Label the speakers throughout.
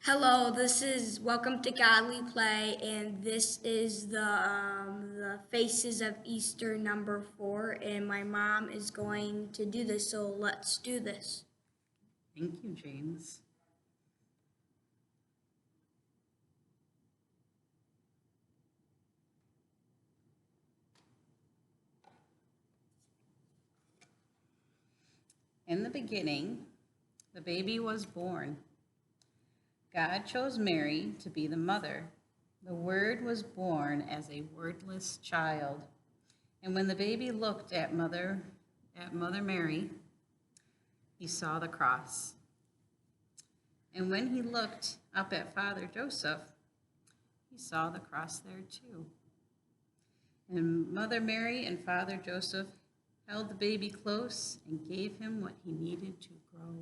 Speaker 1: Hello, this is Welcome to Godly Play, and this is the Faces of Easter number 4, and my mom is going to do this, so let's do this.
Speaker 2: Thank you, James. In the beginning, the baby was born. God chose Mary to be the mother. The Word was born as a wordless child. And when the baby looked at Mother Mary, he saw the cross. And when he looked up at Father Joseph, he saw the cross there too. And Mother Mary and Father Joseph held the baby close and gave him what he needed to grow.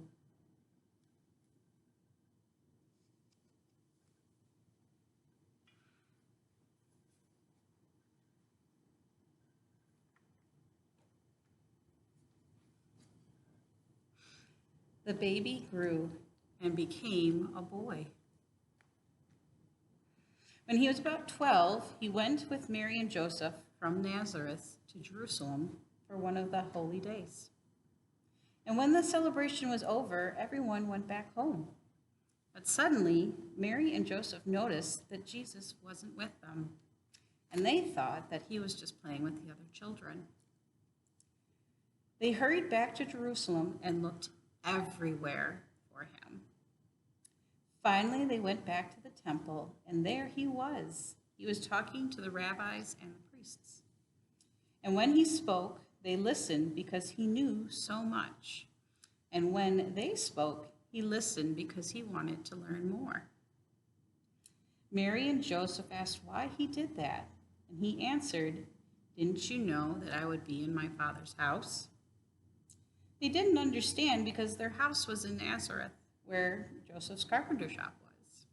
Speaker 2: The baby grew and became a boy. When he was about 12, he went with Mary and Joseph from Nazareth to Jerusalem for one of the holy days. And when the celebration was over, everyone went back home. But suddenly, Mary and Joseph noticed that Jesus wasn't with them, and they thought that he was just playing with the other children. They hurried back to Jerusalem and looked everywhere for him. Finally, they went back to the temple, and there he was. He was talking to the rabbis and the priests. And when he spoke, they listened because he knew so much. And when they spoke, he listened because he wanted to learn more. Mary and Joseph asked why he did that, and he answered, "Didn't you know that I would be in my Father's house?" They didn't understand because their house was in Nazareth, where Joseph's carpenter shop was.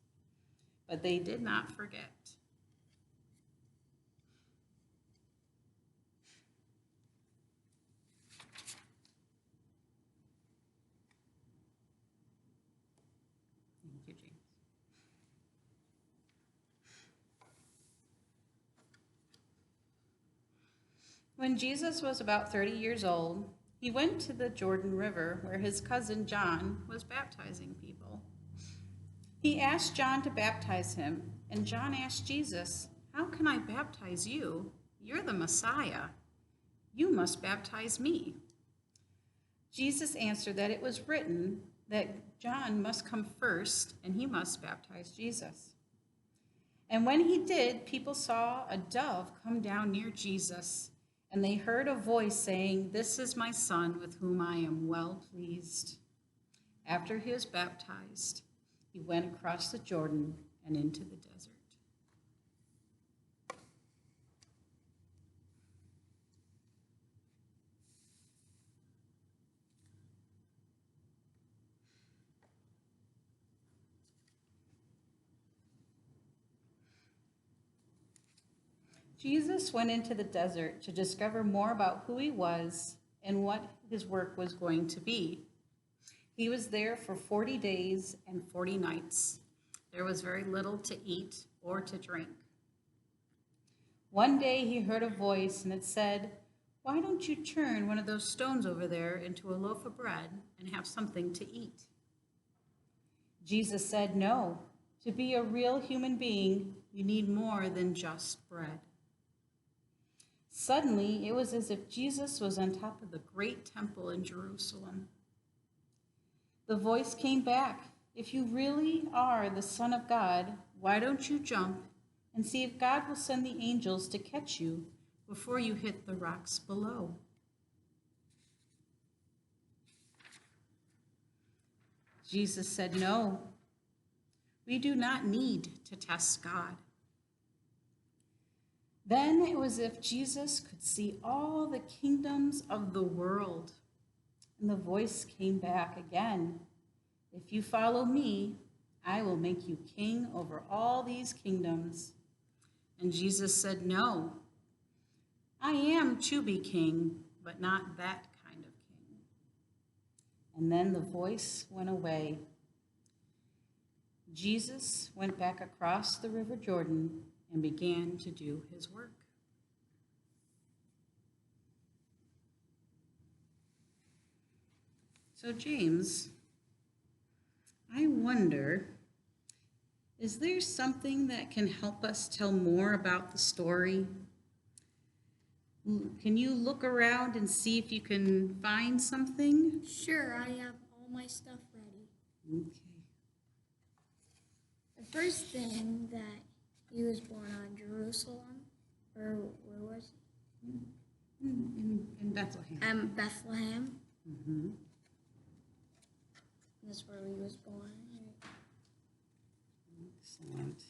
Speaker 2: But they did not forget. Thank you, James. When Jesus was about 30 years old, he went to the Jordan River where his cousin John was baptizing people. He asked John to baptize him, and John asked Jesus, "How can I baptize you? You're the Messiah. You must baptize me." Jesus answered that it was written that John must come first, and he must baptize Jesus. And when he did, people saw a dove come down near Jesus, and they heard a voice saying, "This is my son with whom I am well pleased." After he was baptized, he went across the Jordan and into the desert. Jesus went into the desert to discover more about who he was and what his work was going to be. He was there for 40 days and 40 nights. There was very little to eat or to drink. One day he heard a voice and it said, "Why don't you turn one of those stones over there into a loaf of bread and have something to eat?" Jesus said, "No, to be a real human being, you need more than just bread." Suddenly, it was as if Jesus was on top of the great temple in Jerusalem. The voice came back, "If you really are the Son of God, why don't you jump and see if God will send the angels to catch you before you hit the rocks below?" Jesus said, "No, we do not need to test God." Then it was as if Jesus could see all the kingdoms of the world. And the voice came back again, "If you follow me, I will make you king over all these kingdoms." And Jesus said, "No, I am to be king, but not that kind of king." And then the voice went away. Jesus went back across the River Jordan and began to do his work. So, James, I wonder, is there something that can help us tell more about the story? Can you look around and see if you can find something?
Speaker 1: Sure, I have all my stuff ready.
Speaker 2: Okay.
Speaker 1: The first thing that he was born on Jerusalem, or where was he?
Speaker 2: In Bethlehem.
Speaker 1: Bethlehem.
Speaker 2: Mm-hmm.
Speaker 1: That's where he was born.
Speaker 2: Excellent.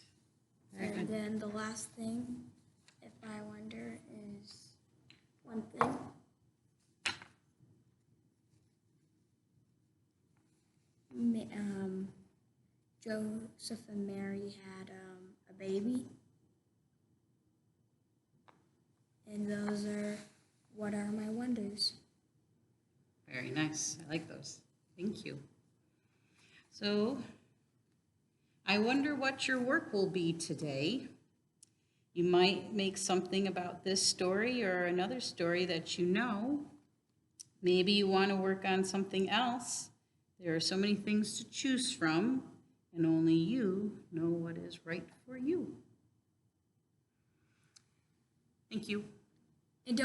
Speaker 2: Very
Speaker 1: And
Speaker 2: good.
Speaker 1: then the last thing, if I wonder, is one thing. Joseph and Mary had a baby. And those are what are my wonders.
Speaker 2: Very nice. I like those. Thank you. So, I wonder what your work will be today. You might make something about this story or another story that you know. Maybe you want to work on something else. There are so many things to choose from, and only you know what is right for you. Thank you.